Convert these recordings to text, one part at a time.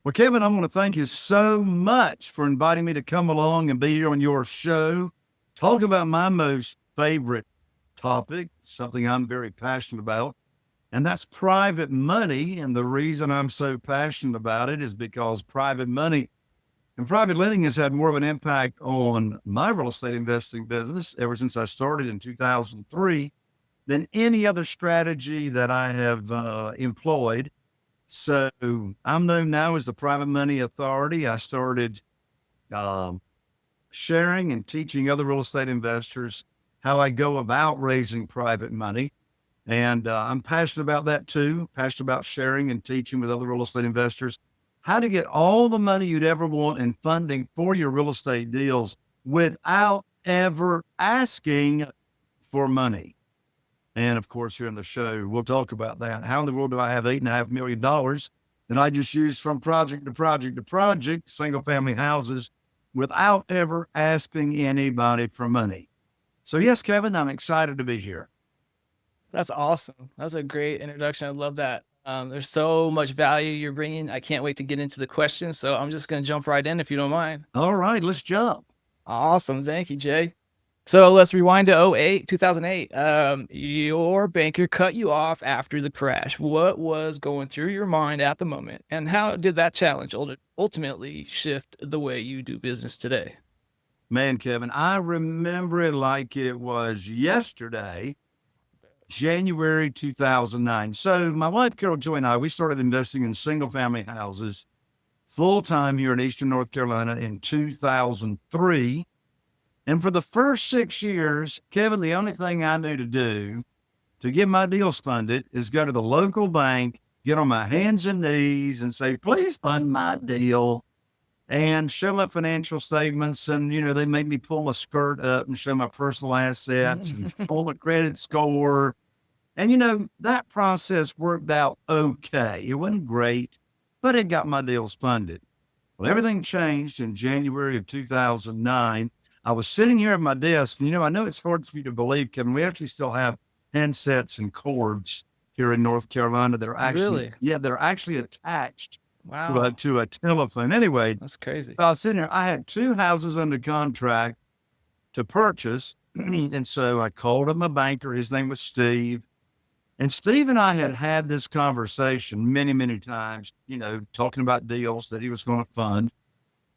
Well, Kevin, I want to thank you so much for inviting me to come along and be here on your show. Talk about my most favorite topic, something I'm very passionate about, and that's private money. And the reason I'm so passionate about it is because private money and private lending has had more of an impact on my real estate investing business ever since I started in 2003 than any other strategy that I have employed. So I'm known now as the private money authority. I started um, sharing and teaching other real estate investors how I go about raising private money. And I'm passionate about that too, passionate about sharing and teaching with other real estate investors how to get all the money you'd ever want in funding for your real estate deals without ever asking for money. And of course, here in the show, we'll talk about that. How in the world do I have $8.5 million that I just use from project to project to project, single family houses, without ever asking anybody for money? So, yes, Kevin, I'm excited to be here. That's awesome. That's a great introduction. I love that. There's so much value you're bringing. I can't wait to get into the questions. So I'm just going to jump right in if you don't mind. All right, let's jump. Awesome. Thank you, Jay. So let's rewind to 2008. Your banker cut you off after the crash. What was going through your mind at the moment? And how did that challenge ultimately shift the way you do business today? Man, Kevin, I remember it like it was yesterday, January 2009. So, my wife, Carol Joy, and I, we started investing in single family houses full time here in Eastern North Carolina in 2003. And for the first 6 years, Kevin, the only thing I knew to do to get my deals funded is go to the local bank, get on my hands and knees and say, please fund my deal, and show my financial statements. And, they made me pull my skirt up and show my personal assets and pull the credit score. And, that process worked out okay. It wasn't great, but it got my deals funded. Well, everything changed in January of 2009. I was sitting here at my desk, and I know it's hard for you to believe, Kevin. We actually still have handsets and cords here in North Carolina that are actually, Really? yeah, they're actually attached Wow. to a telephone. Anyway, That's crazy. so I was sitting here. I had two houses under contract to purchase, and so I called up my banker. His name was Steve. And Steve and I had had this conversation many, many times, talking about deals that he was going to fund.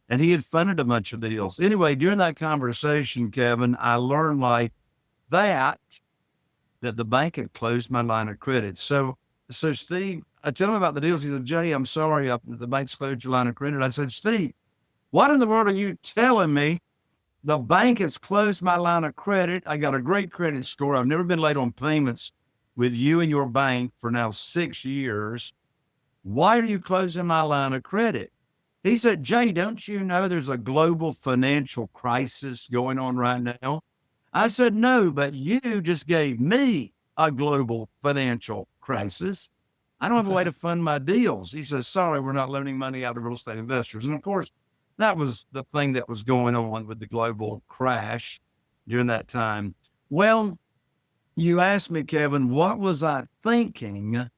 And he had funded a bunch of deals. Anyway, during that conversation, Kevin, I learned like that, that the bank had closed my line of credit. So Steve, I tell him about the deals. He said, Jay, I'm sorry, the bank's closed your line of credit. I said, Steve, what in the world are you telling me? The bank has closed my line of credit. I got a great credit score. I've never been late on payments with you and your bank for now 6 years. Why are you closing my line of credit? He said, Jay, don't you know there's a global financial crisis going on right now? I said, no, but you just gave me a global financial crisis. I don't have a way to fund my deals. He says, sorry, we're not loaning money out to real estate investors. And of course, that was the thing that was going on with the global crash during that time. Well, you asked me, Kevin, what was I thinking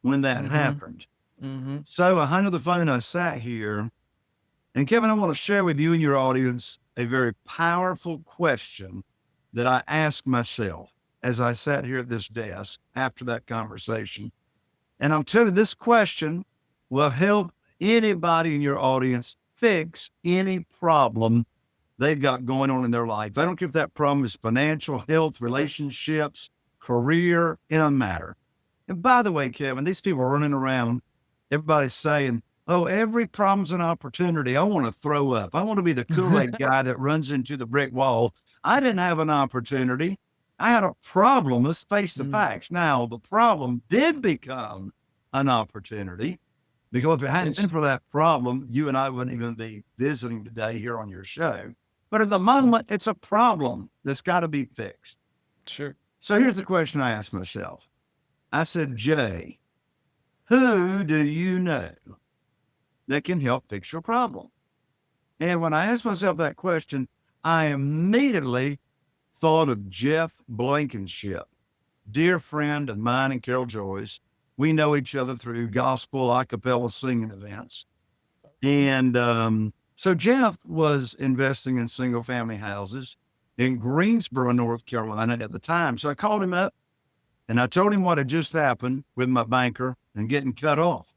when that Mm-hmm. happened? Mm-hmm. So I hung up the phone, I sat here, and Kevin, I want to share with you and your audience a very powerful question that I asked myself as I sat here at this desk after that conversation. And I'm telling you, this question will help anybody in your audience fix any problem they've got going on in their life. I don't care if that problem is financial, health, relationships, career, it doesn't matter. And by the way, Kevin, these people are running around, everybody's saying, oh, every problem's an opportunity. I want to throw up. I want to be the Kool-Aid guy that runs into the brick wall. I didn't have an opportunity. I had a problem. Let's face the Mm. facts. Now, the problem did become an opportunity because if it hadn't been Which, for that problem, you and I wouldn't even be visiting today here on your show. But at the moment, it's a problem that's got to be fixed. sure. So here's the question I asked myself. I said, Jay, who do you know that can help fix your problem? And when I asked myself that question, I immediately thought of Jeff Blankenship, dear friend of mine and Carol Joy's. We know each other through gospel a cappella singing events. And so Jeff was investing in single family houses in Greensboro, North Carolina at the time. So I called him up and I told him what had just happened with my banker and getting cut off.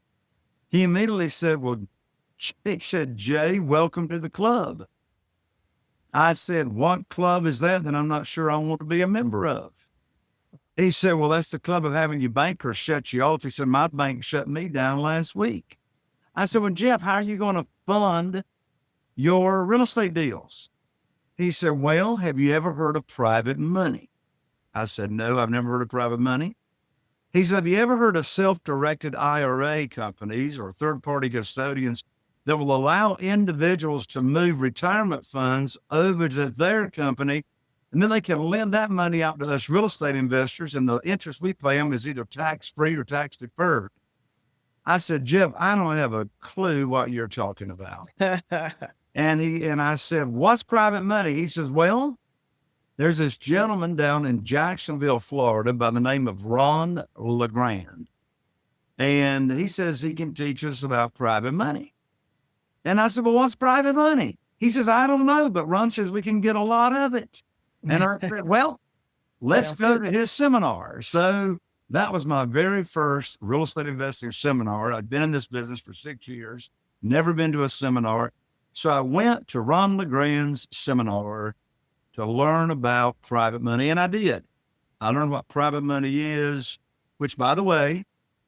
He immediately said, well, he said, Jay, welcome to the club. I said, what club is that I'm not sure I want to be a member of? He said, well, that's the club of having your banker shut you off. He said, my bank shut me down last week. I said, well, Jeff, how are you going to fund your real estate deals? He said, well, have you ever heard of private money? I said, no, I've never heard of private money. He said, have you ever heard of self-directed IRA companies or third-party custodians that will allow individuals to move retirement funds over to their company, and then they can lend that money out to us real estate investors, and the interest we pay them is either tax-free or tax-deferred? I said, Jeff, I don't have a clue what you're talking about. And I said, what's private money? He says, well, there's this gentleman down in Jacksonville, Florida by the name of Ron LeGrand. And he says he can teach us about private money. And I said, well, what's private money? He says, I don't know, but Ron says we can get a lot of it. And I said, well, let's go to his seminar. So that was my very first real estate investing seminar. I'd been in this business for 6 years, never been to a seminar. So I went to Ron LeGrand's seminar to learn about private money, and I did. I learned what private money is, which, by the way,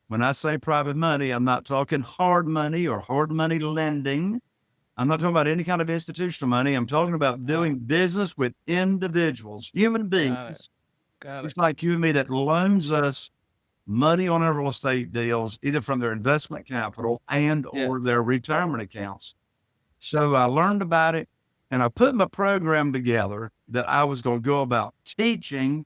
when I say private money, I'm not talking hard money or hard money lending. I'm not talking about any kind of institutional money. I'm talking about doing business with individuals, human beings, just like you and me, that loans us money on our real estate deals, either from their investment capital and or their retirement accounts. So I learned about it, and I put my program together that I was going to go about teaching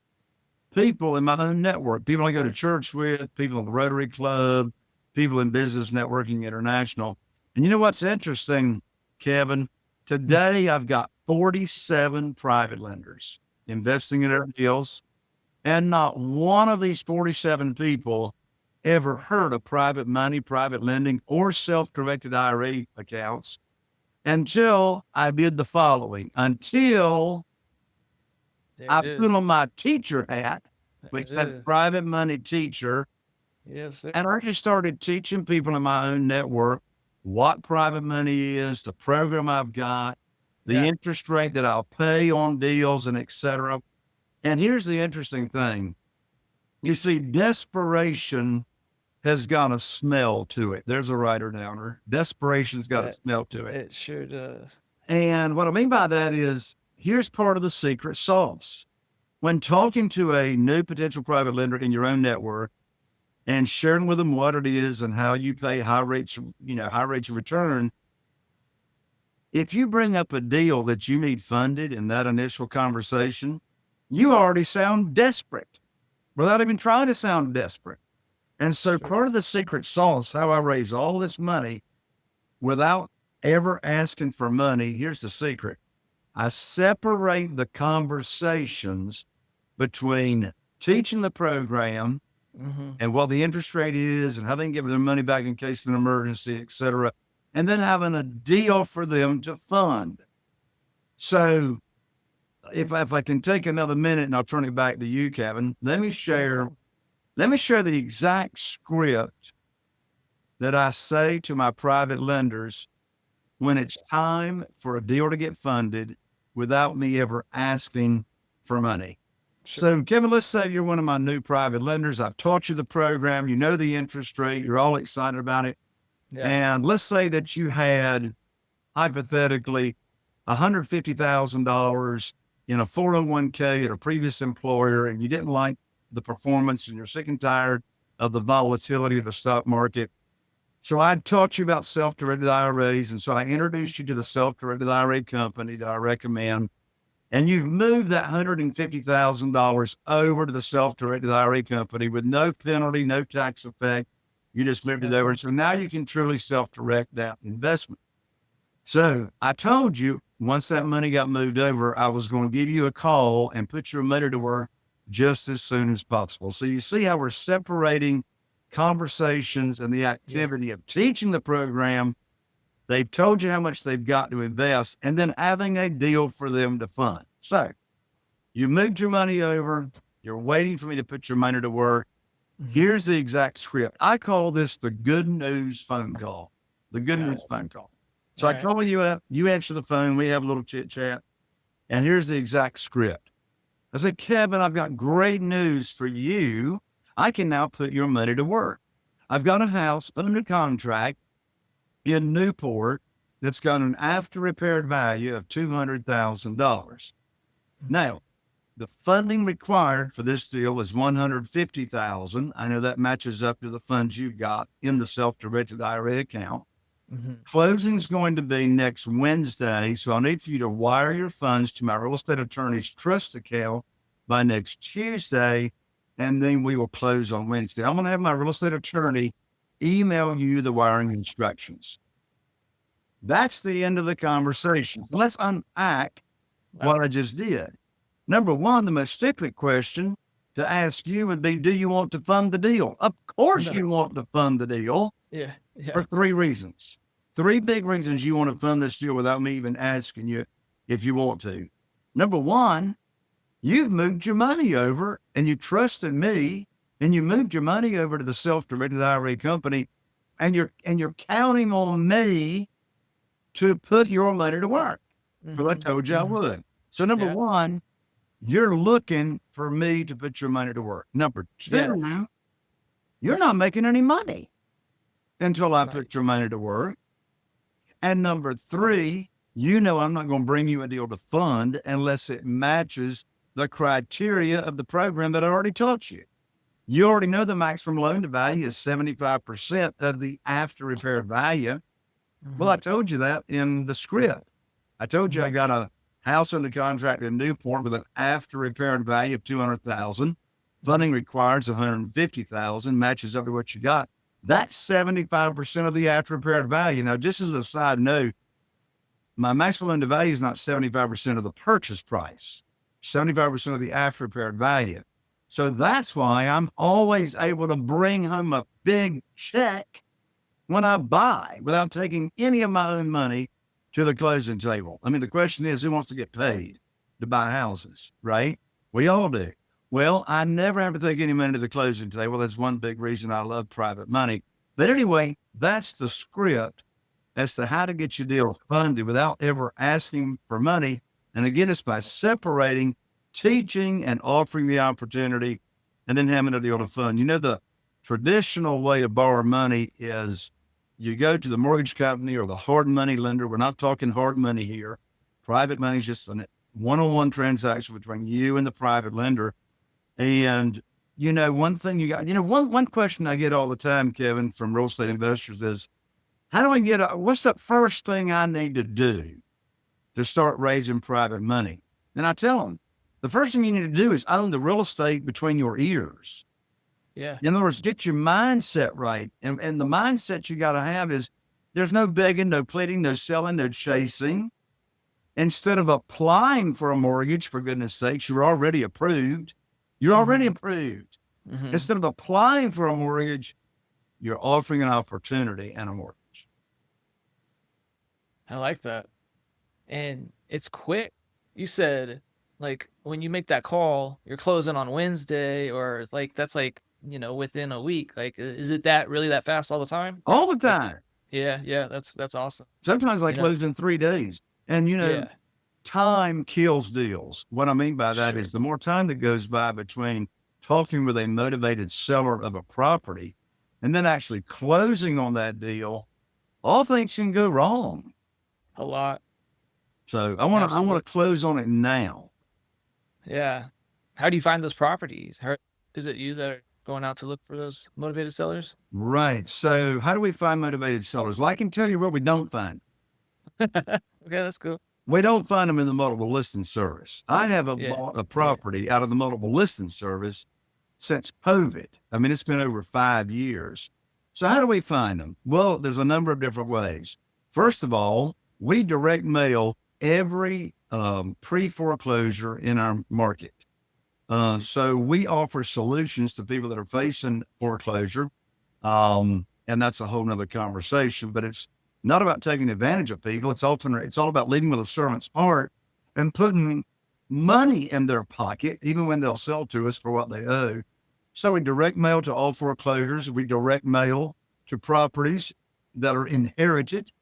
people in my own network, people I go to church with, people in the Rotary Club, people in Business Networking International. And you know what's interesting, Kevin? Today, I've got 47 private lenders investing in our deals, and not one of these 47 people ever heard of private money, private lending, or self-directed IRA accounts until I did the following. Until I put on my teacher hat, which said private money teacher. Yes, sir. And I just started teaching people in my own network what private money is, the program I've got, the interest rate that I'll pay on deals, and et cetera. And here's the interesting thing. You see, desperation has got a smell to it. There's a writer downer. Desperation's got a smell to it. It sure does. And what I mean by that is, here's part of the secret sauce. When talking to a new potential private lender in your own network and sharing with them what it is and how you pay high rates of return, if you bring up a deal that you need funded in that initial conversation, you already sound desperate without even trying to sound desperate. And so part of the secret sauce, how I raise all this money without ever asking for money, here's the secret. I separate the conversations between teaching the program and what the interest rate is and how they can get their money back in case of an emergency, et cetera, and then having a deal for them to fund. So if I can take another minute and I'll turn it back to you, Kevin, let me share the exact script that I say to my private lenders when it's time for a deal to get funded without me ever asking for money. Sure. So, Kevin, let's say you're one of my new private lenders. I've taught you the program. You know the interest rate. You're all excited about it. Yeah. And let's say that you had, hypothetically, $150,000 in a 401k at a previous employer, and you didn't like the performance, and you're sick and tired of the volatility of the stock market. So I taught you about self-directed IRAs, and so I introduced you to the self-directed IRA company that I recommend. And you've moved that $150,000 over to the self-directed IRA company with no penalty, no tax effect. You just moved it over. So now you can truly self-direct that investment. So I told you once that money got moved over, I was going to give you a call and put your money to work just as soon as possible. So you see how we're separating conversations and the activity of teaching the program They've told you how much they've got to invest, and then having a deal for them to fund. So you moved your money over. You're waiting for me to put your money to work. Here's the exact script. I call this the good news phone call. The good news phone call. So I call you up, you answer the phone, we have a little chit chat, and here's the exact script. I said, Kevin, I've got great news for you. I can now put your money to work. I've got a house under contract in Newport that's got an after repaired value of $200,000. Now, the funding required for this deal is $150,000. I know that matches up to the funds you've got in the self-directed IRA account. Closing's going to be next Wednesday, so I'll need for you to wire your funds to my real estate attorney's trust account by next Tuesday, and then we will close on Wednesday. I'm going to have my real estate attorney email you the wiring instructions. That's the end of the conversation. Let's unpack what I just did. Number one, the most stupid question to ask you would be, do you want to fund the deal? Of course you want to fund the deal. Yeah. For 3 reasons. 3 big reasons you want to fund this deal without me even asking you if you want to. Number one, you've moved your money over and you trusted me, and you moved your money over to the self-directed IRA company, and you're counting on me to put your money to work. Well, I told you I would. So number one, you're looking for me to put your money to work. Number two, you're not making any money until I put your money to work. And number 3, you know I'm not going to bring you a deal to fund unless it matches the criteria of the program that I already taught you. You already know the maximum loan to value is 75% of the after repair value. Well, I told you that in the script. I told you I got a house under contract in Newport with an after repair value of $200,000. Funding requires $150,000, matches up to what you got. That's 75% of the after repaired value. Now, just as a side note, my maximum loan to value is not 75% of the purchase price, 75% of the after repaired value. So that's why I'm always able to bring home a big check when I buy without taking any of my own money to the closing table. I mean, the question is, who wants to get paid to buy houses, right? We all do. Well, I never have to take any money to the closing table. That's one big reason I love private money. But anyway, that's the script as to how to get your deal funded without ever asking for money. And again, it's by separating teaching and offering the opportunity and then having a deal to fund. You know, the traditional way to borrow money is you go to the mortgage company or the hard money lender. We're not talking hard money here. Private money is just a one-on-one transaction between you and the private lender. And, you know, one thing you got, one question I get all the time, Kevin, from real estate investors is, how do I get, what's the first thing I need to do to start raising private money? And I tell them, the first thing you need to do is own the real estate between your ears. Yeah. In other words, get your mindset right. And the mindset you got to have is there's no begging, no pleading, no selling, no chasing. Instead of applying for a mortgage, for goodness sakes, you're already approved. You're already approved. Instead of applying for a mortgage, you're offering an opportunity and a mortgage. I like that. And it's quick. You said, like, when you make that call, you're closing on Wednesday, or like, that's like, within a week. Like, is it really that fast all the time? All the time. Yeah. That's awesome. Sometimes I close in 3 days. And, time kills deals. What I mean by that is the more time that goes by between talking with a motivated seller of a property and then actually closing on that deal, all things can go wrong. A lot. So I want to close on it now. Yeah. How do you find those properties? Is it you that are going out to look for those motivated sellers? Right. So how do we find motivated sellers? Well, I can tell you where we don't find them. Okay, that's cool. We don't find them in the multiple listing service. I haven't bought a property out of the multiple listing service since COVID. I mean, it's been over 5 years. So how do we find them? Well, there's a number of different ways. First of all, we direct mail every pre-foreclosure in our market. So we offer solutions to people that are facing foreclosure. And that's a whole nother conversation, but it's not about taking advantage of people. It's all about leading with a servant's heart and putting money in their pocket, even when they'll sell to us for what they owe. So we direct mail to all foreclosures. We direct mail to properties that are inherited.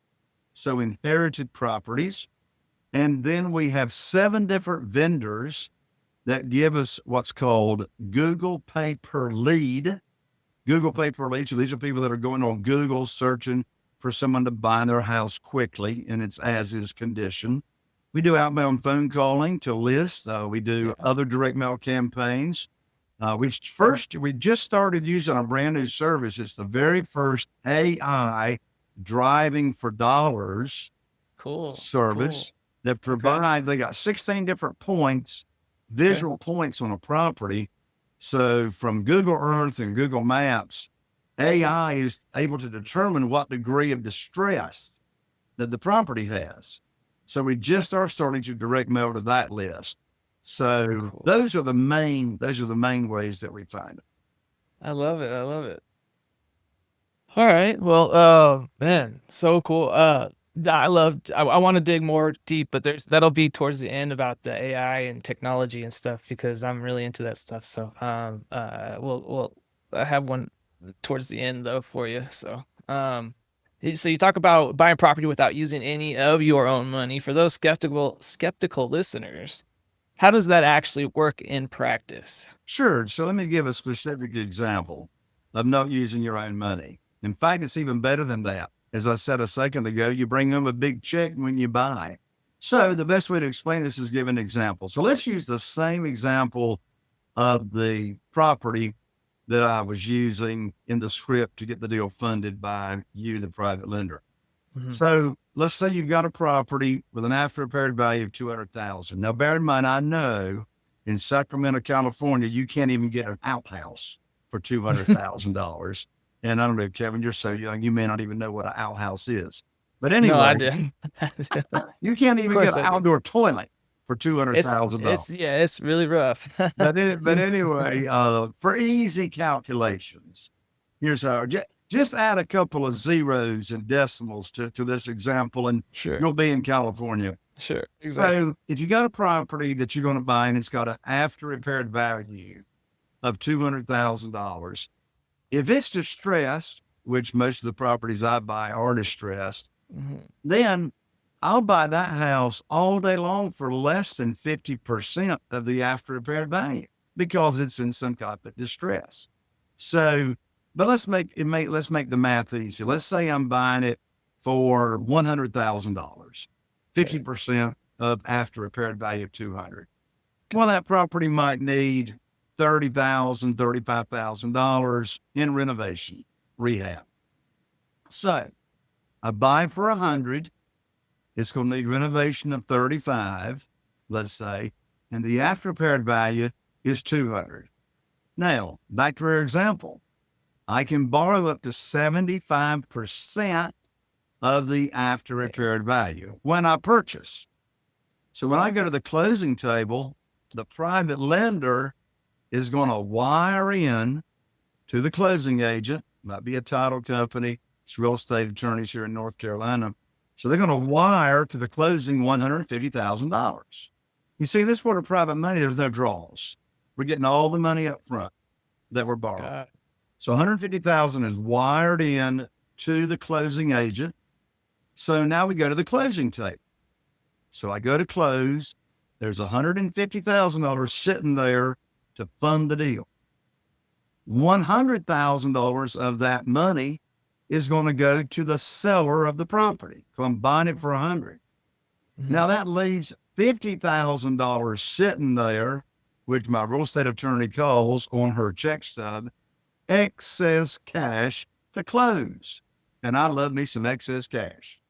So inherited properties. And then we have 7 different vendors that give us what's called Google Pay Per Lead. Google Pay Per Lead. So these are people that are going on Google searching for someone to buy their house quickly in its as-is condition. We do outbound phone calling to lists. We do other direct mail campaigns. We just started using a brand new service. It's the very first AI driving for dollars service that provide. They got 16 different points, visual points on a property. So from Google Earth and Google Maps, AI is able to determine what degree of distress that the property has. So we just are starting to direct mail to that list. So those are the main ways that we find it. I love it. All right. Well, man, so cool. I want to dig more deep, but that'll be towards the end about the AI and technology and stuff, because I'm really into that stuff. So, we'll I have one towards the end though for you. So, so you talk about buying property without using any of your own money. For those skeptical listeners, how does that actually work in practice? Sure. So let me give a specific example of not using your own money. In fact, it's even better than that. As I said a second ago, you bring them a big check when you buy. So the best way to explain this is give an example. So let's use the same example of the property that I was using in the script to get the deal funded by you, the private lender. Mhm. So let's say you've got a property with an after repaired value of $200,000. Now, bear in mind, I know in Sacramento, California, you can't even get an outhouse for $200,000. And I don't know, Kevin, you're so young, you may not even know what an outhouse is. But No, I anyway, do. you can't Of even course get an I do. outdoor toilet for It's $200,000. it's really rough. But anyway, for easy calculations, here's how. Just add a couple of zeros and decimals to this example, and Sure. you'll be in California. Sure. Exactly. So if you got a property that you're going to buy and it's got an after repaired value of $200,000, if it's distressed, which most of the properties I buy are distressed, then I'll buy that house all day long for less than 50% of the after repaired value because it's in some type of distress. So, but let's make the math easy. Let's say I'm buying it for $100,000, 50% of after repaired value of 200. Well, that property might need $30,000, $35,000 in renovation, rehab. So I buy for 100. It's going to need renovation of 35, let's say, and the after repaired value is 200. Now, back to our example, I can borrow up to 75% of the after repaired value when I purchase. So when I go to the closing table, the private lender is going to wire in to the closing agent, might be a title company, it's real estate attorneys here in North Carolina. So they're going to wire to the closing $150,000. You see, this for private money, there's no draws. We're getting all the money up front that we're borrowing. So $150,000 is wired in to the closing agent. So now we go to the closing table. So I go to close. There's $150,000 sitting there to fund the deal. $100,000 of that money is going to go to the seller of the property. So I'm buying it for $100,000. Now that leaves $50,000 sitting there, which my real estate attorney calls on her check stub excess cash to close. And I love me some excess cash.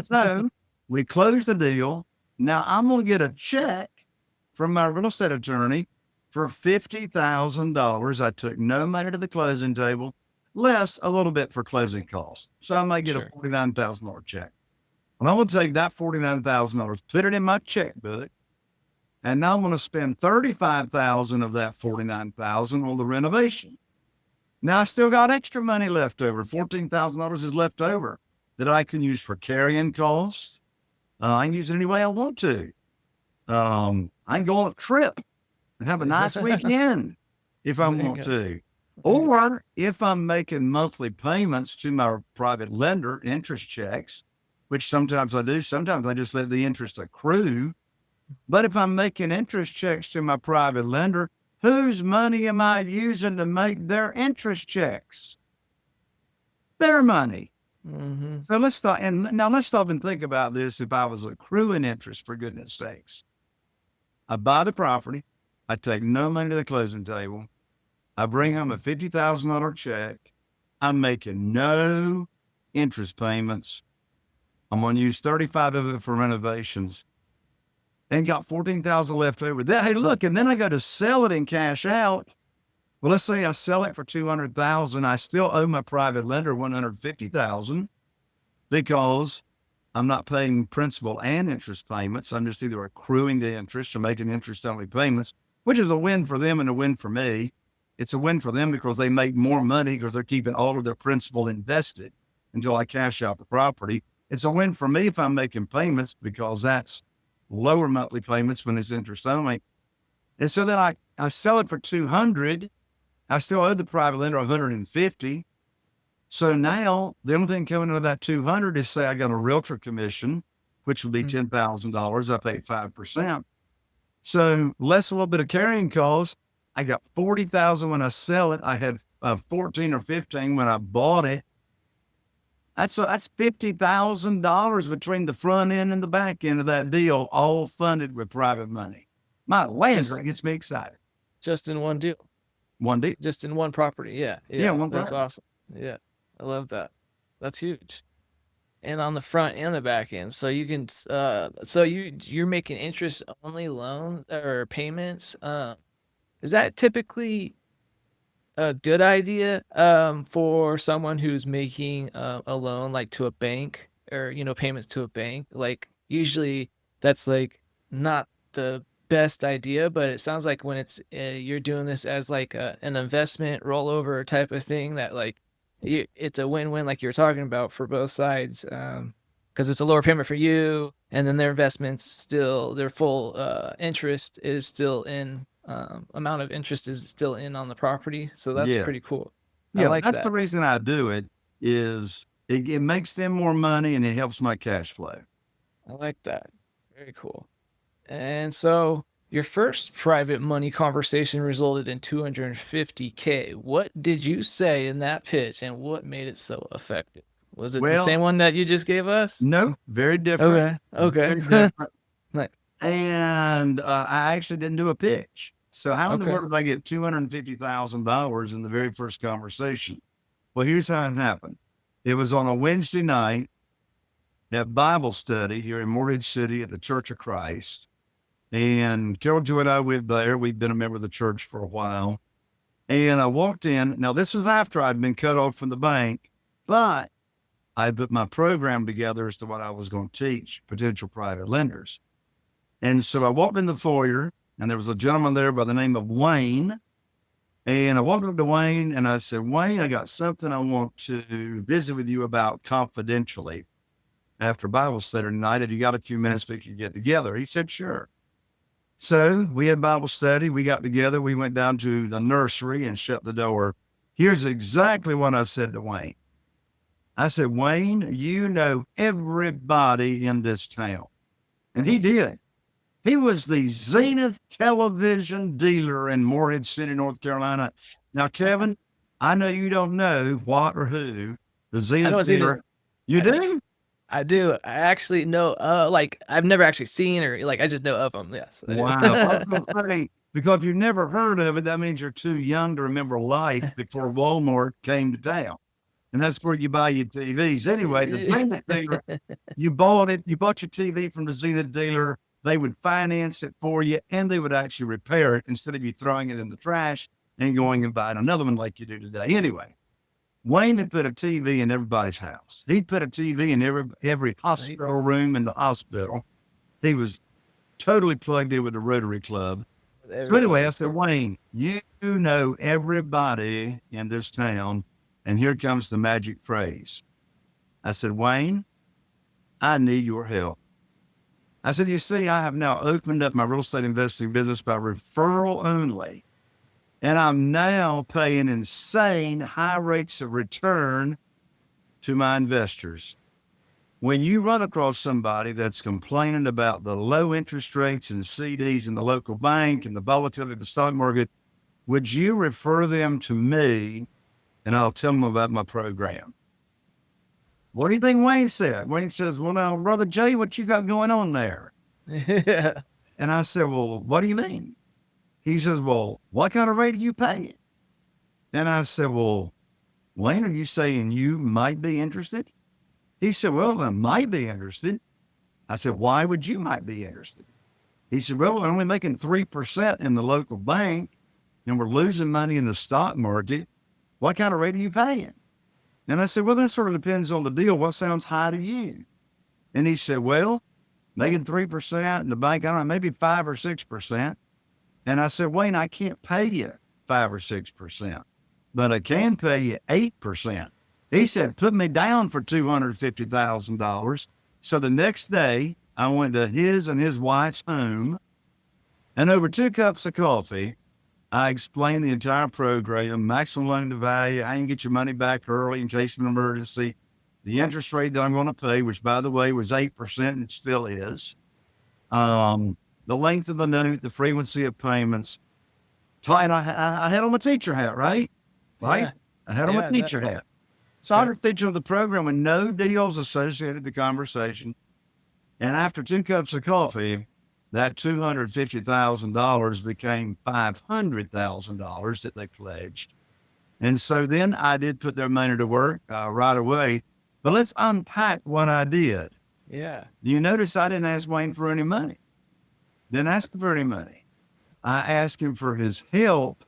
So we close the deal. Now I'm going to get a check from my real estate attorney for $50,000. I took no money to the closing table, less a little bit for closing costs. So I might get a $49,000 check. And I'm going to take that $49,000, put it in my checkbook, and now I'm going to spend $35,000 of that $49,000 on the renovation. Now I still got extra money left over. $14,000 is left over. that I can use for carrying costs. I can use it any way I want to. I can go on a trip and have a nice weekend if I There you want go. to. Or if I'm making monthly payments to my private lender, interest checks, which sometimes I do, sometimes I just let the interest accrue. But if I'm making interest checks to my private lender, whose money am I using to make their interest checks? Their money. Mm-hmm. So let's stop. And now let's stop and think about this. If I was accruing interest, for goodness sakes, I buy the property, I take no money to the closing table, I bring home a $50,000 check, I'm making no interest payments. I'm going to use 35 of it for renovations and got 14,000 left over. Hey, look, and then I go to sell it and cash out. Well, let's say I sell it for 200,000. I still owe my private lender 150,000 because I'm not paying principal and interest payments. I'm just either accruing the interest or making interest only payments, which is a win for them and a win for me. It's a win for them because they make more money because they're keeping all of their principal invested until I cash out the property. It's a win for me if I'm making payments because that's lower monthly payments when it's interest only. And so then I sell it for 200. I still owe the private lender 150. So now the only thing coming out of that 200 is, say I got a realtor commission, which would be $10,000. I paid 5%. So less a little bit of carrying costs. I got 40,000 when I sell it. I had 14 or 15 when I bought it. That's $50,000 between the front end and the back end of that deal, all funded with private money. My land gets me excited. Just in one deal. One deal. Just in one property. Yeah. Yeah, one That's property. awesome. Yeah. I love that. That's huge. And on the front and the back end. So you can so you're making interest only loans or payments. Is that typically a good idea for someone who's making a loan like to a bank or payments to a bank? Like usually that's like not the best idea, but it sounds like when it's you're doing this as like an investment rollover type of thing that like it's a win-win like you're talking about for both sides, because it's a lower payment for you and then their investments still their full interest is still in amount of interest is still in on the property, so that's Yeah. pretty cool. I Yeah. like That's that. the reason I do it is it makes them more money and it helps my cash flow. I like that. Very cool. And so your first private money conversation resulted in 250K. What did you say in that pitch and what made it so effective? Was it the same Well, one that you just gave us? no, very different. Okay. Very different. Nice. And I actually didn't do a pitch. So how in the Okay. world did I get $250,000 in the very first conversation? Well, here's how it happened. It was on a Wednesday night at Bible study here in Morehead City at the Church of Christ. And Carol Jo and I went there. We'd been a member of the church for a while. And I walked in. Now, this was after I'd been cut off from the bank, but I put my program together as to what I was going to teach potential private lenders. And so I walked in the foyer, and there was a gentleman there by the name of Wayne. And I walked up to Wayne and I said, Wayne, I got something I want to visit with you about confidentially after Bible study tonight. Have you got a few minutes we could get together? He said, sure. So we had Bible study. We got together. We went down to the nursery and shut the door. Here's exactly what I said to Wayne. I said, Wayne, you know everybody in this town. And he did. He was the Zenith television dealer in Morehead City, North Carolina. Now, Kevin, I know you don't know what or who the Zenith dealer. You do? I do. I actually know. Like I've never actually seen or like I just know of them. Yes. Wow. Because if you've never heard of it, that means you're too young to remember life before Walmart came to town. And that's where you buy your TVs. Anyway, the Zenith dealer, you bought your TV from the Zenith dealer. They would finance it for you and they would actually repair it instead of you throwing it in the trash and going and buying another one like you do today. Anyway, Wayne had put a TV in everybody's house. He'd put a TV in every hospital room in the hospital. He was totally plugged in with the Rotary Club. So anyway, I said, Wayne, you know everybody in this town, and here comes the magic phrase. I said, Wayne, I need your help. I said, you see, I have now opened up my real estate investing business by referral only. And I'm now paying insane high rates of return to my investors. When you run across somebody that's complaining about the low interest rates and CDs in the local bank and the volatility of the stock market, would you refer them to me and I'll tell them about my program? What do you think Wayne said? Wayne says, well, now, Brother Jay, what you got going on there? Yeah. And I said, well, what do you mean? He says, well, what kind of rate are you paying? And I said, well, Wayne, are you saying you might be interested? He said, well, I might be interested. I said, why would you might be interested? He said, well, we're only making 3% in the local bank and we're losing money in the stock market. What kind of rate are you paying? And I said, well, that sort of depends on the deal. What sounds high to you? And he said, well, making 3% in the bank, I don't know, maybe 5 or 6%. And I said, Wayne, I can't pay you 5 or 6%, but I can pay you 8%. He said, put me down for $250,000. So the next day, I went to his and his wife's home, and over 2 cups of coffee, I explained the entire program, maximum loan to value. I can get your money back early in case of an emergency. The interest rate that I'm going to pay, which by the way was 8%, and it still is. The length of the note, the frequency of payments. And I had on my teacher hat, right? Right? Yeah. I had on my Yeah, teacher hat. So I was teacher of the program with no deals associated with the conversation. And after 2 cups of coffee, that $250,000 became $500,000 that they pledged. And so then I did put their money to work right away. But let's unpack what I did. Yeah. You notice I didn't ask Wayne for any money. Didn't ask him for any money. I asked him for his help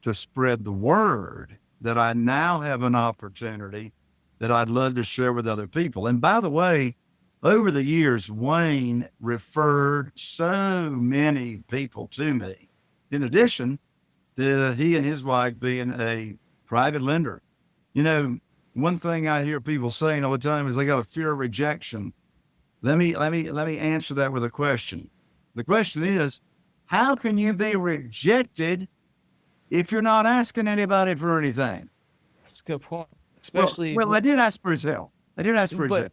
to spread the word that I now have an opportunity that I'd love to share with other people. And by the way, over the years, Wayne referred so many people to me. In addition to he and his wife being a private lender. You know, one thing I hear people saying all the time is they got a fear of rejection. Let me answer that with a question. The question is, how can you be rejected if you're not asking anybody for anything? That's a good point. Especially well, I did ask for his help. I did ask for his help.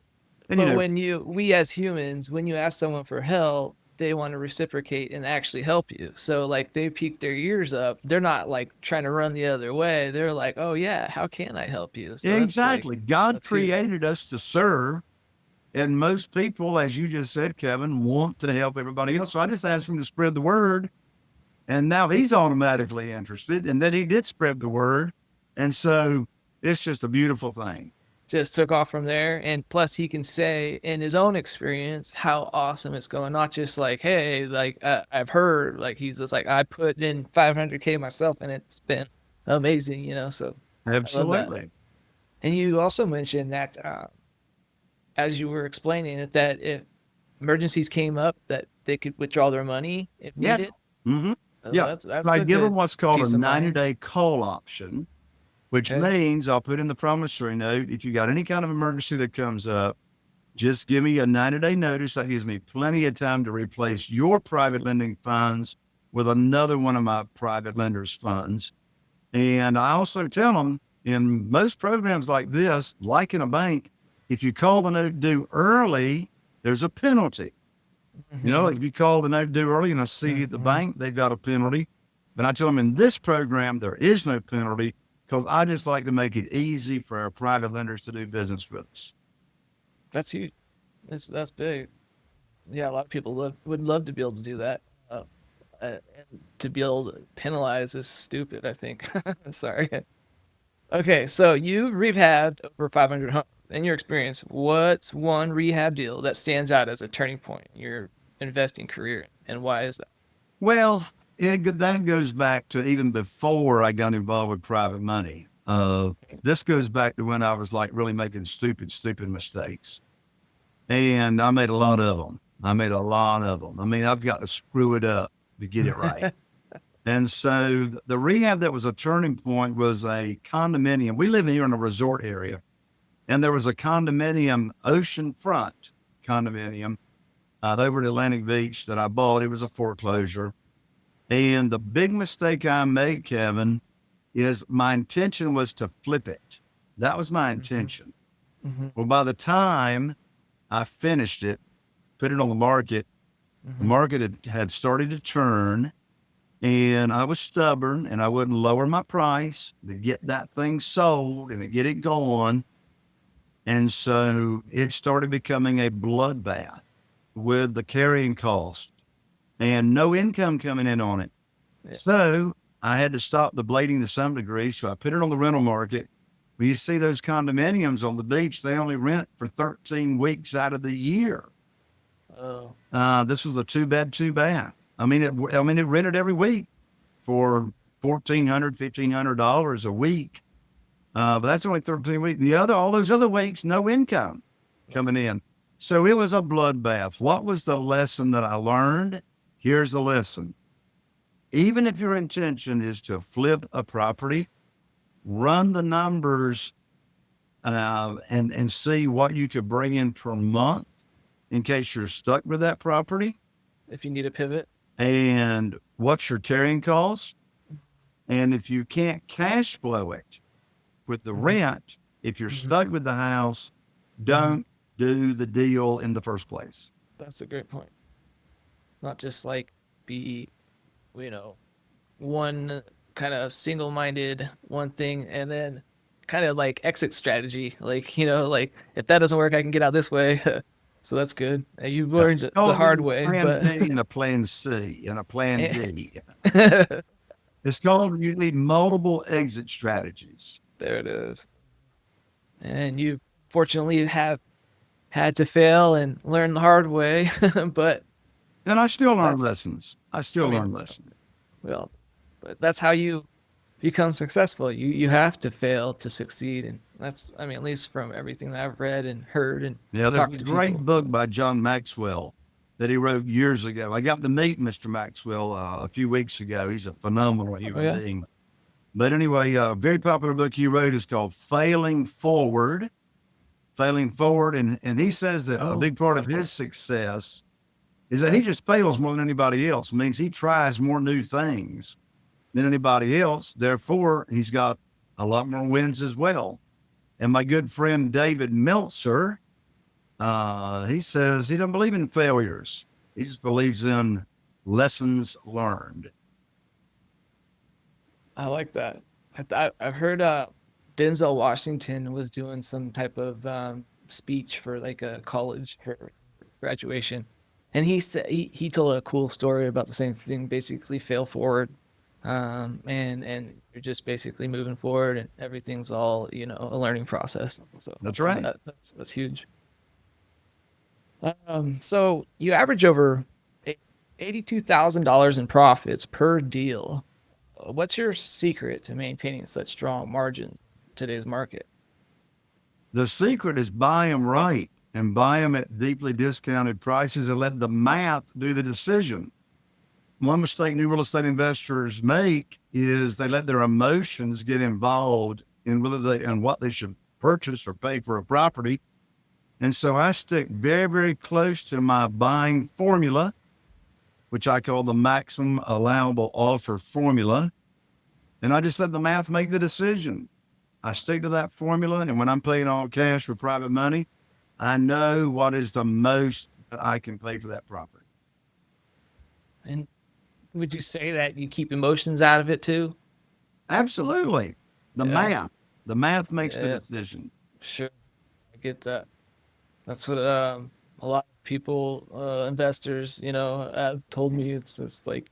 And, but when we as humans, when you ask someone for help, they want to reciprocate and actually help you. So like they peek their ears up. They're not like trying to run the other way. They're like, oh yeah, how can I help you? So exactly. God created us to serve. And most people, as you just said, Kevin, want to help everybody else. So I just asked him to spread the word. And now he's automatically interested. And then he did spread the word. And so it's just a beautiful thing. Just took off from there. And plus he can say in his own experience how awesome it's going. Not just like, hey, like I've heard, like he's just like, I put in 500K myself and it's been amazing, you know? So absolutely. And you also mentioned that as you were explaining it, that if emergencies came up, that they could withdraw their money if needed. Mm-hmm. Yeah. That's I give them what's called a 90-day call option, which means I'll put in the promissory note. If you got any kind of emergency that comes up, just give me a 90-day notice. That gives me plenty of time to replace your private lending funds with another one of my private lenders' funds. And I also tell them in most programs like this, like in a bank, if you call the note due early, there's a penalty. Mm-hmm. You know, if you call the note due early and I see at the bank, they've got a penalty. But I tell them in this program, there is no penalty because I just like to make it easy for our private lenders to do business with us. That's huge. That's big. Yeah, a lot of people would love to be able to do that. To be able to penalize is stupid, I think. Sorry. Okay, so you've rehabbed over 500 homes. In your experience, what's one rehab deal that stands out as a turning point in your investing career, and why is that? Well, that goes back to even before I got involved with private money. This goes back to when I was like really making stupid mistakes. And I made a lot of them. I mean, I've got to screw it up to get it right. And so the rehab that was a turning point was a condominium. We live here in a resort area. And there was a condominium, oceanfront condominium, over at Atlantic Beach that I bought. It was a foreclosure. And the big mistake I made, Kevin, is my intention was to flip it. That was my intention. Well, by the time I finished it, put it on the market had started to turn, and I was stubborn and I wouldn't lower my price to get that thing sold and to get it going. And so it started becoming a bloodbath with the carrying cost and no income coming in on it. Yeah. So I had to stop the blading to some degree. So I put it on the rental market. When you see those condominiums on the beach, they only rent for 13 weeks out of the year. Oh, This was a 2-bed, 2-bath. I mean, it rented every week for $1,400, $1,500 a week. But that's only 13 weeks. All those other weeks, no income coming in. So it was a bloodbath. What was the lesson that I learned? Here's the lesson. Even if your intention is to flip a property, run the numbers and see what you could bring in per month in case you're stuck with that property. if you need a pivot. And what's your carrying cost? And if you can't cash flow it with the rent, if you're stuck with the house, don't do the deal in the first place. That's a great point. Not just like be, one kind of single-minded one thing and then kind of like exit strategy. Like, like if that doesn't work, I can get out this way. So that's good. You learned the hard way. Plan But B and a plan C and a plan D. It's called, you need multiple exit strategies. there it is. And you fortunately have had to fail and learn the hard way. But And I still learn lessons. well, but that's how you become successful. You have to fail to succeed, and that's, at least from everything that I've read and heard and Yeah, there's talked a to great people. book by John Maxwell that he wrote years ago. I got to meet Mr. Maxwell a few weeks ago. He's a phenomenal human being. But anyway, a very popular book he wrote is called Failing Forward. And he says that a big part of his success is that he just fails more than anybody else. It means he tries more new things than anybody else. Therefore, he's got a lot more wins as well. And my good friend David Meltzer, he says he doesn't believe in failures. He just believes in lessons learned. I like that. I've heard Denzel Washington was doing some type of speech for like a college for graduation, and he said he told a cool story about the same thing. Basically, fail forward, and you're just basically moving forward, and everything's all a learning process. So That's right. That's huge. So you average over $82,000 in profits per deal. What's your secret to maintaining such strong margins in today's market? The secret is buy them right and buy them at deeply discounted prices and let the math do the decision. One mistake new real estate investors make is they let their emotions get involved in what they should purchase or pay for a property. And so I stick very, very close to my buying formula, which I call the maximum allowable offer formula. And I just let the math make the decision. I stick to that formula. And when I'm paying all cash with private money, I know what is the most that I can pay for that property. And would you say that you keep emotions out of it too? Absolutely. The math makes the decision. Sure. I get that. That's what a lot of people, investors, have told me. It's just like,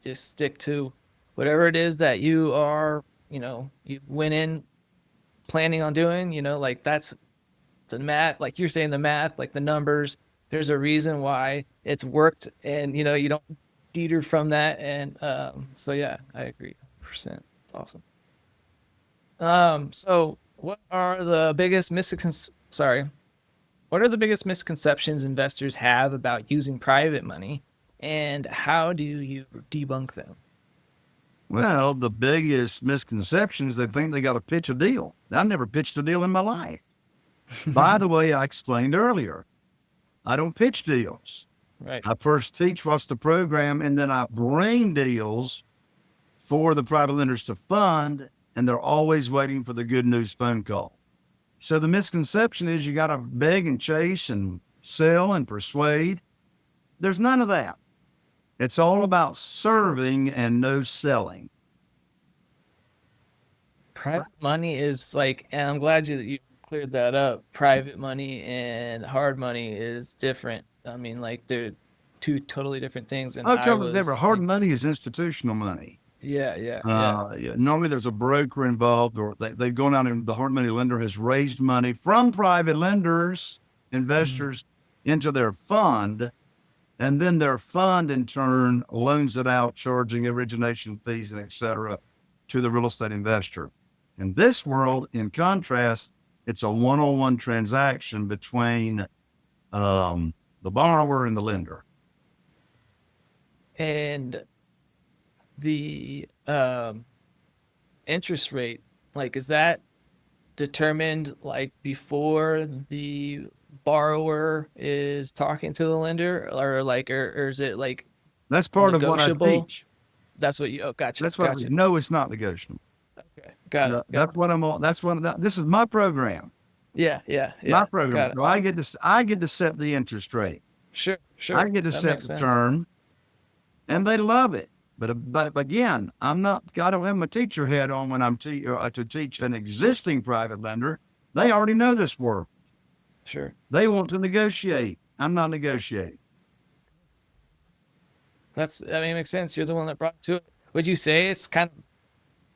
just stick to whatever it is that you are, you went in planning on doing, like that's the math, like you're saying, the math, like the numbers, there's a reason why it's worked, and, you don't deter from that. And so, yeah, I agree 100%. It's awesome. So what are the biggest what are the biggest misconceptions investors have about using private money, and how do you debunk them? Well, the biggest misconception is they think they got to pitch a deal. I've never pitched a deal in my life. By the way, I explained earlier, I don't pitch deals. Right. I first teach what's the program, and then I bring deals for the private lenders to fund, and they're always waiting for the good news phone call. So the misconception is you got to beg and chase and sell and persuade. There's none of that. It's all about serving and no selling. Private money is like, and I'm glad you cleared that up. Private money and hard money is different. I mean, like they're two totally different things. And Oh, I totally different. was Hard like, money is institutional money. yeah. Yeah, normally there's a broker involved, or they've gone out and the hard money lender has raised money from private lenders, Mhm. investors, into their fund. And then their fund in turn loans it out, charging origination fees and et cetera to the real estate investor. In this world, in contrast, it's a one-on-one transaction between the borrower and the lender. And the interest rate, like, is that determined like before the borrower is talking to the lender, or like, or is it like That's part of what I negotiable? teach. That's what you, oh, gotcha, That's what I gotcha. no, it's not negotiable. Okay, got it, got That's what I'm on. That's what this is my program. yeah, Got it. So I get to set the interest rate. I sure, get to that set makes the sense. term, and they love it. But again, I don't have my teacher hat on when I'm to teach an existing private lender. They already know this work. Sure, They want to negotiate. I'm not negotiating. I mean, it makes sense. You're the one that brought it to it. Would you say it's kind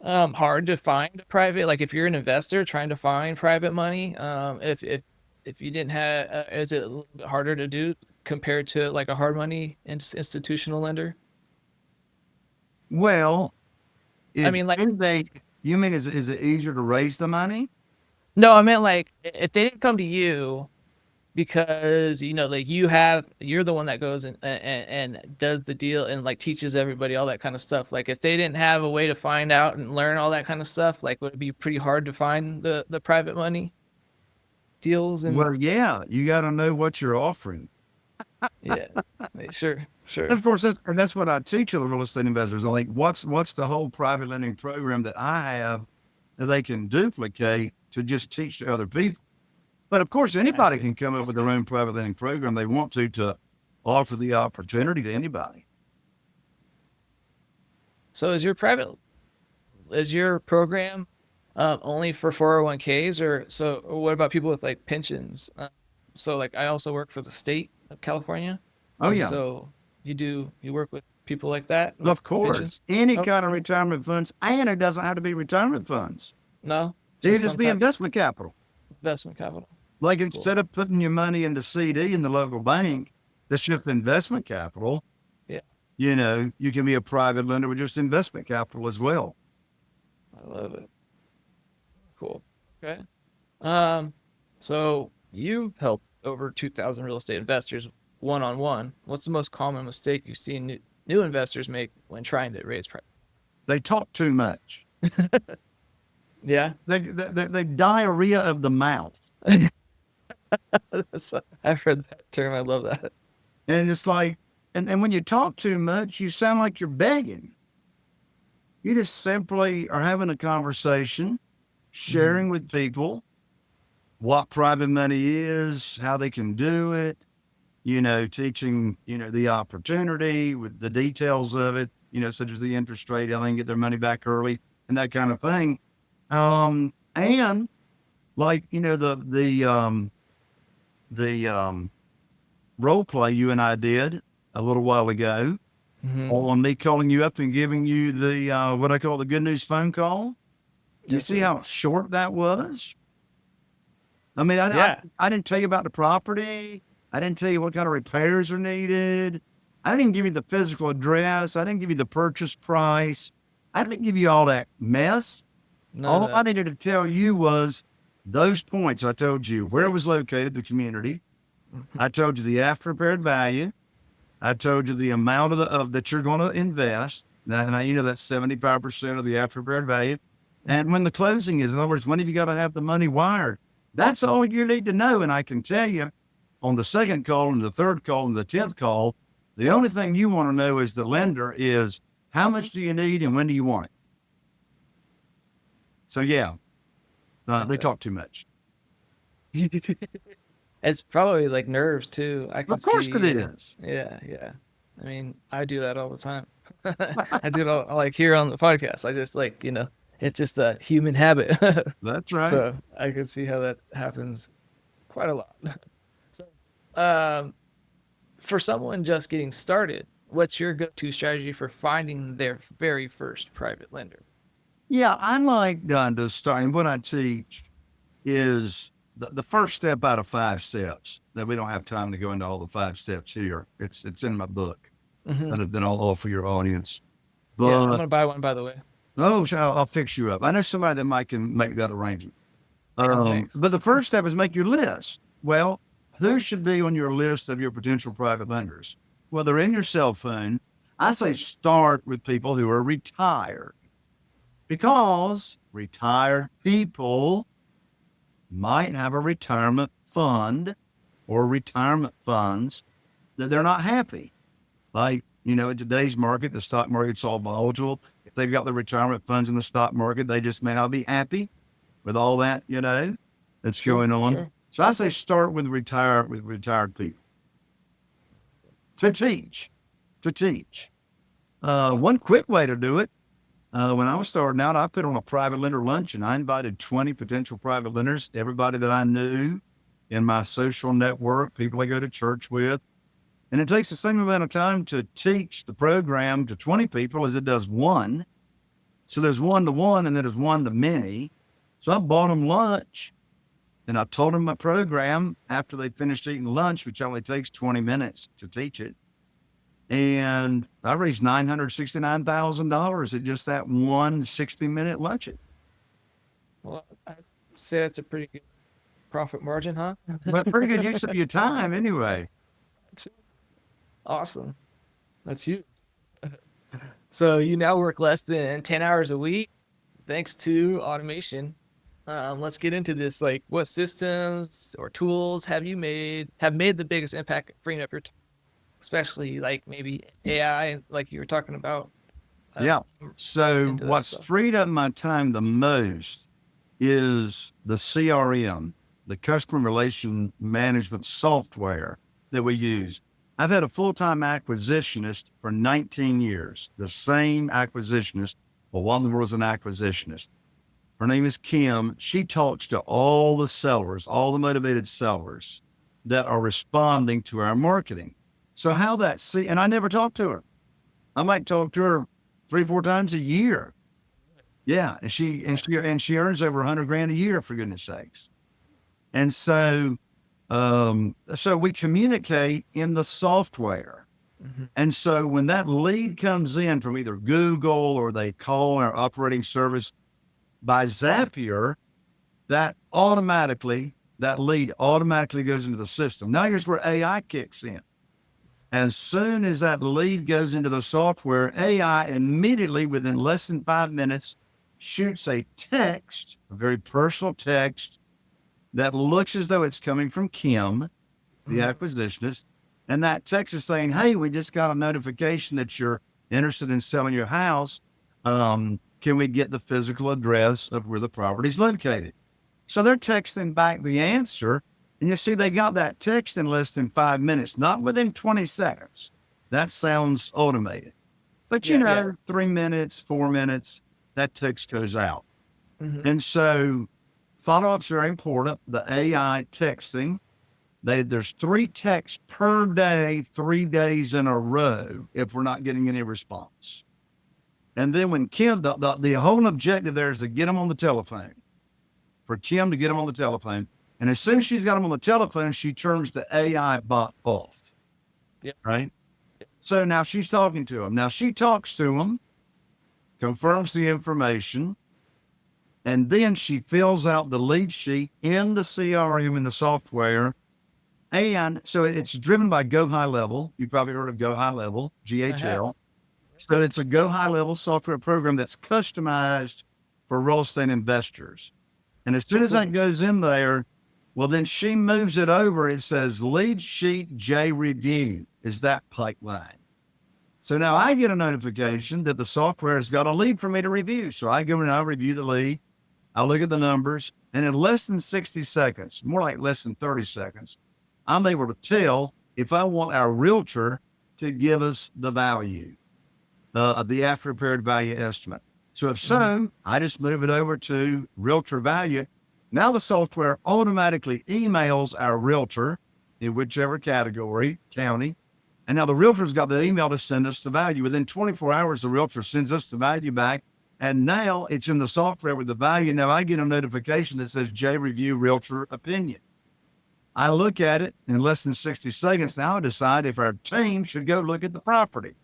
of hard to find private, like if you're an investor trying to find private money, if you didn't have, is it a little bit harder to do compared to like a hard money institutional lender? Well, I is mean, like, you mean is it easier to raise the money? no, I meant like if they didn't come to you because like you're the one that goes and does the deal and like teaches everybody all that kind of stuff. Like if they didn't have a way to find out and learn all that kind of stuff, like would it be pretty hard to find the private money deals? And Well, yeah, you got to know what you're offering. yeah, sure. And of course, that's what I teach the real estate investors. I like, what's the whole private lending program that I have that they can duplicate to just teach to other people. But of course, I anybody see. can come up with their own private lending program they want to offer the opportunity to anybody. So is your program only for 401ks, or what about people with like pensions? So like I also work for the state of California, Oh and yeah, so you work with people like that with of course, pensions? any Oh, kind of retirement funds, and it doesn't have to be retirement funds. no, It just can just some be type of investment capital. investment capital. Like Cool. instead of putting your money into CD in the local bank, that's just investment capital. Yeah, You can be a private lender with just investment capital as well. I love it. Cool. Okay. Um, so you help over 2,000 real estate investors one on one. What's the most common mistake you see new investors make when trying to raise price? They talk too much. Yeah, They diarrhea of the mouth. I've heard that term. I love that. And it's like, and when you talk too much, you sound like you're begging. You just simply are having a conversation, Hmm. sharing with people what private money is, how they can do it, teaching, the opportunity with the details of it, such as the interest rate, how they can get their money back early and that kind of thing. And like, the role play you and I did a little while ago Hmm. on me calling you up and giving you the, what I call the good news phone call. You Yes, see sir. how short that was? I mean, Yeah. I didn't tell you about the property. I didn't tell you what kind of repairs are needed. I didn't give you the physical address. I didn't give you the purchase price. I didn't give you all that mess. None of All I that. needed to tell you was those points. I told you where it was located, the community. Mhm. I told you the after repaired value. I told you the amount of that you're going to invest. Now, that's 75% of the after repaired value. And when the closing is, in other words, when have you got to have the money wired? That's all you need to know. And I can tell you on the second call and the third call and the 10th call, the only thing you want to know as the lender is how much do you need and when do you want it? So yeah, they talk too much. It's probably like nerves too. I can Of course it see. is. Yeah, yeah. I mean, I do that all the time. I do it all like here on the podcast. I just like, it's just a human habit. That's right. So I can see how that happens quite a lot. So, um, for someone just getting started, what's your go-to strategy for finding their very first private lender? Yeah, I like to start. And what I teach is the first step out of 5 steps. That we don't have time to go into all the 5 steps here. It's in my book Hmm. that I'll offer your audience. Yeah, I'm But gonna buy one, by the way. I'll fix you up. I know somebody that might can make that arrangement. Oh, thanks. But the first step is make your list. Well, who should be on your list of your potential private lenders? Well, they're in your cell phone. I say start with people who are retired because retired people might have a retirement fund or retirement funds that they're not happy. Like, in today's market, the stock market's all volatile. If they've got the retirement funds in the stock market, they just may not be happy with all that, that's Sure, going on. sure. So I say start with retired people to teach, to teach. One quick way to do it. When I was starting out, I put on a private lender luncheon. I invited 20 potential private lenders, everybody that I knew in my social network, people I go to church with. And it takes the same amount of time to teach the program to 20 people as it does one. So there's 1-to-1 and then there's 1-to-many. So I bought them lunch and I told them my program after they finished eating lunch, which only takes 20 minutes to teach it. And I raised $969,000 at just that one 60-minute luncheon. Well, I'd say that's a pretty good profit margin, huh? But pretty good use of your time anyway. Awesome. That's you. So you now work less than 10 hours a week thanks to automation. Let's get into this. Like, what systems or tools have made the biggest impact freeing up your time, especially like maybe AI, like you were talking about? Yeah. So Into that what's stuff. freed up my time the most is the CRM, the customer relation management software that we use. I've had a full-time acquisitionist for 19 years, the same acquisitionist. Well, one of them was an acquisitionist. Her name is Kim. She talks to all the sellers, all the motivated sellers that are responding to our marketing. So and I never talk to her. I might talk to her 3-4 times a year. Yeah. And she earns over 100 grand a year, for goodness sakes. And so we communicate in the software. Hmm. And so when that lead comes in from either Google or they call our operating service by Zapier, that lead automatically goes into the system. Now here's where AI kicks in. As soon as that lead goes into the software, AI immediately, within less than 5 minutes, shoots a text, a very personal text that looks as though it's coming from Kim, the acquisitionist. And that text is saying, hey, we just got a notification that you're interested in selling your house. Can we get the physical address of where the property is located? So they're texting back the answer. And you see, they got that text in less than 5 minutes, not within 20 seconds. That sounds automated. But, Yeah. 3 minutes, 4 minutes, that text goes out. Hmm. And so follow-ups are important. The AI texting, there's 3 texts per day, 3 days in a row if we're not getting any response. And then when Kim, the whole objective there is to get them on the telephone, for Kim to get them on the telephone. And as soon as she's got them on the telephone, she turns the AI bot off. Yeah. Right? So now she's talking to them. Now she talks to them, confirms the information, and then she fills out the lead sheet in the CRM in the software. And so it's driven by Go High Level. You've probably heard of Go High Level, I have. GHL. So it's a Go High Level software program that's customized for real estate investors. And as soon as that goes in there, Well, then she moves it over. It says lead sheet J review is that pipeline. So now I get a notification that the software has got a lead for me to review. So I go and I review the lead. I look at the numbers, and in less than 60 seconds, more like less than 30 seconds, I'm able to tell if I want our realtor to give us the value, the after repaired value estimate. So if so, I just move it over to realtor value. Now the software automatically emails our realtor in whichever category, county. And now the realtor's got the email to send us the value. Within 24 hours, the realtor sends us the value back. And now it's in the software with the value. Now I get a notification that says J review realtor opinion. I look at it in less than 60 seconds. Now I decide if our team should go look at the property.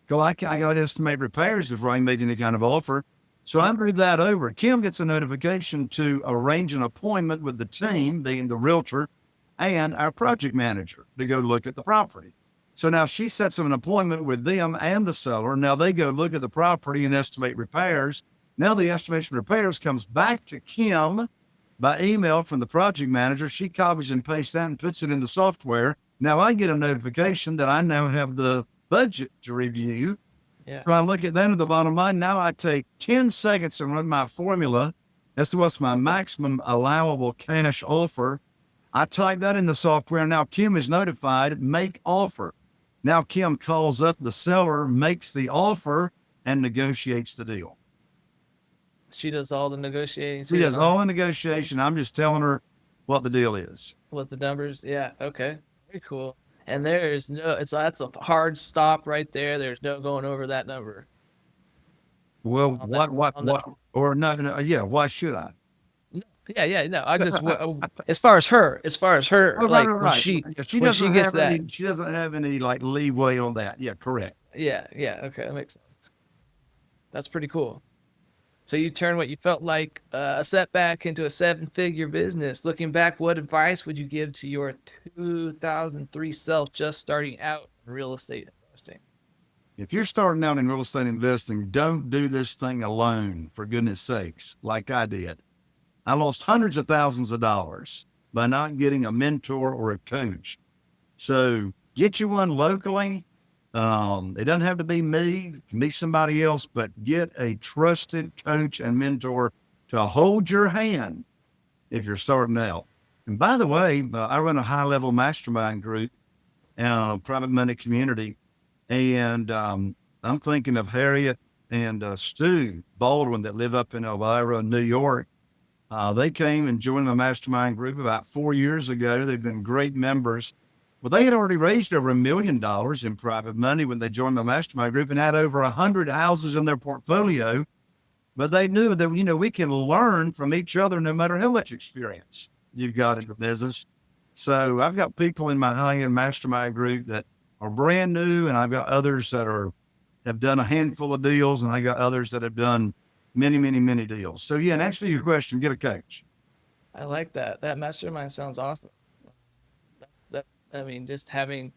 Go, I got to estimate repairs before I make any kind of offer. So I move that over. Kim gets a notification to arrange an appointment with the team, being the realtor and our project manager, to go look at the property. So now she sets up an appointment with them and the seller. Now they go look at the property and estimate repairs. Now the estimation of repairs comes back to Kim by email from the project manager. She copies and pastes that and puts it in the software. Now I get a notification that I now have the budget to review. Yeah. So I look at that at the bottom line. Now I take 10 seconds and run my formula. That's what's my maximum allowable cash offer. I type that in the software. Now Kim is notified, make offer. Now Kim calls up the seller, makes the offer, and negotiates the deal. She does all the negotiating. She does all the negotiation. I'm just telling her what the deal is. What the numbers? Yeah. Okay. Very cool. And there's no, that's a hard stop right there. There's no going over that number. Well, yeah, why should I? Yeah. No, I just, as far as her, Oh, like right. when she doesn't gets that. she doesn't have any like leeway on that. Yeah, correct. Yeah. Okay. That makes sense. That's pretty cool. So you turn what you felt like a setback into a 7-figure business. Looking back, what advice would you give to your 2003 self just starting out in real estate investing? If you're starting out in real estate investing, don't do this thing alone, for goodness sakes, like I did. I lost hundreds of thousands of dollars by not getting a mentor or a coach. So get you one locally. It doesn't have to be me, it can be somebody else, but get a trusted coach and mentor to hold your hand if you're starting out. And by the way, I run a high-level mastermind group in a private money community, and I'm thinking of Harriet and Stu Baldwin that live up in Elvira, New York. They came and joined the mastermind group about 4 years ago. They've been great members. Well, they had already raised over $1 million in private money when they joined the mastermind group and had over 100 houses in their portfolio. But they knew that, we can learn from each other no matter how much experience you've got in the business. So I've got people in my high-end mastermind group that are brand new, and I've got others that have done a handful of deals, and I got others that have done many, many, many deals. So yeah, and answer your question, get a coach. I like that. That mastermind sounds awesome. I mean, just having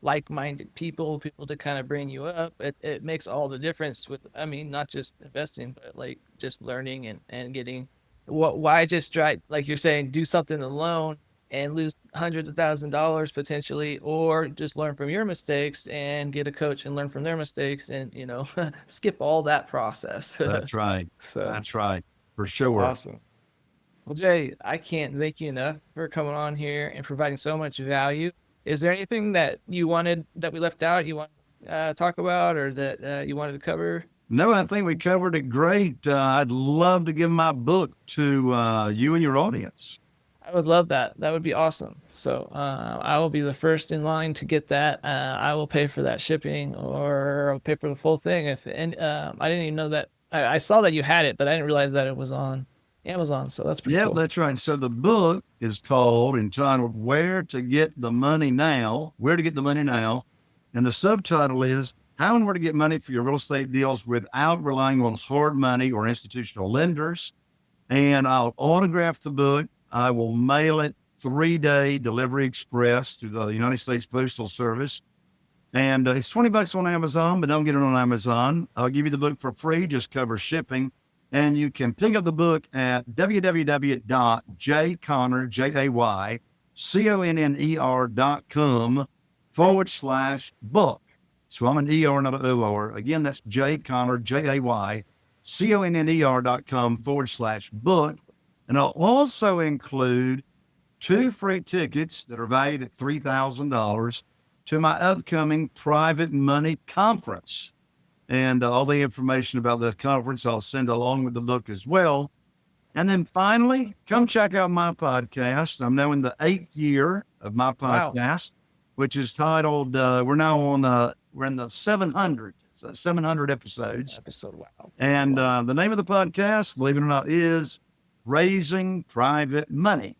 like-minded people to kind of bring you up, it makes all the difference with, I mean, not just investing, but like just learning and getting why just try, like you're saying, do something alone and lose hundreds of $1,000s potentially, or just learn from your mistakes and get a coach and learn from their mistakes and, skip all that process. That's right. So That's right. For sure. awesome. Well, Jay, I can't thank you enough for coming on here and providing so much value. Is there anything that you wanted that we left out, you want to talk about, or that you wanted to cover? No, I think we covered it great. I'd love to give my book to you and your audience. I would love that. That would be awesome. So I will be the first in line to get that. I will pay for that shipping, or I'll pay for the full thing. I didn't even know that. I saw that you had it, but I didn't realize that it was on Amazon. So that's pretty cool. Yeah, that's right. So the book is entitled Where to Get the Money Now, And the subtitle is How and Where to Get Money for Your Real Estate Deals Without Relying on Hard Money or Institutional Lenders. And I'll autograph the book. I will mail it 3-day delivery express to the United States Postal Service. And it's $20 on Amazon, but don't get it on Amazon. I'll give you the book for free, just cover shipping. And you can pick up the book at www.jayconner.com/book. So I'm an ER, not an OR. Again, that's Jay Conner, JayConner.com/book. And I'll also include 2 free tickets that are valued at $3,000 to my upcoming private money conference. And all the information about the conference I'll send along with the book as well. And then finally, come check out my podcast. I'm now in the 8th year of my Wow. podcast, which is titled, we're in the 700, 700 episodes. Episode. Wow. And the name of the podcast, believe it or not, is Raising Private Money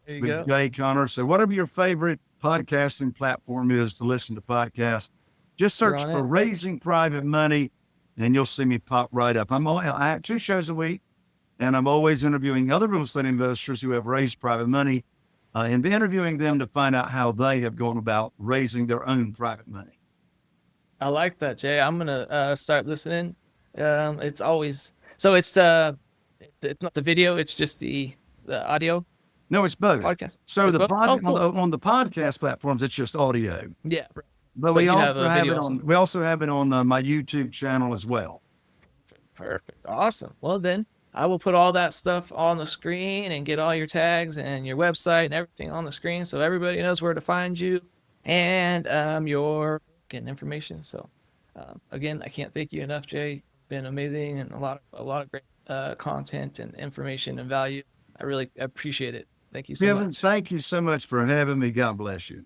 There you with go. Jay Conner. So whatever your favorite podcasting platform is to listen to podcasts, just You're search on for it. Raising Private Money and you'll see me pop right up. I have 2 shows a week, and I'm always interviewing other real estate investors who have raised private money and interviewing them to find out how they have gone about raising their own private money. I like that, Jay. I'm gonna start listening. It's always so. It's not the video. It's just the audio No, it's both. podcast. So It's the both? Oh, cool. on the podcast platforms, it's just audio. Yeah. But But we you have also a have video it also. on. We also have it on my YouTube channel as well. Perfect. Awesome. Well, then I will put all that stuff on the screen and get all your tags and your website and everything on the screen so everybody knows where to find you and your getting information. So again, I can't thank you enough, Jay. You've been amazing and a lot of great content and information and value. I really appreciate it. Thank you so Kevin, much. thank you so much for having me. God bless you.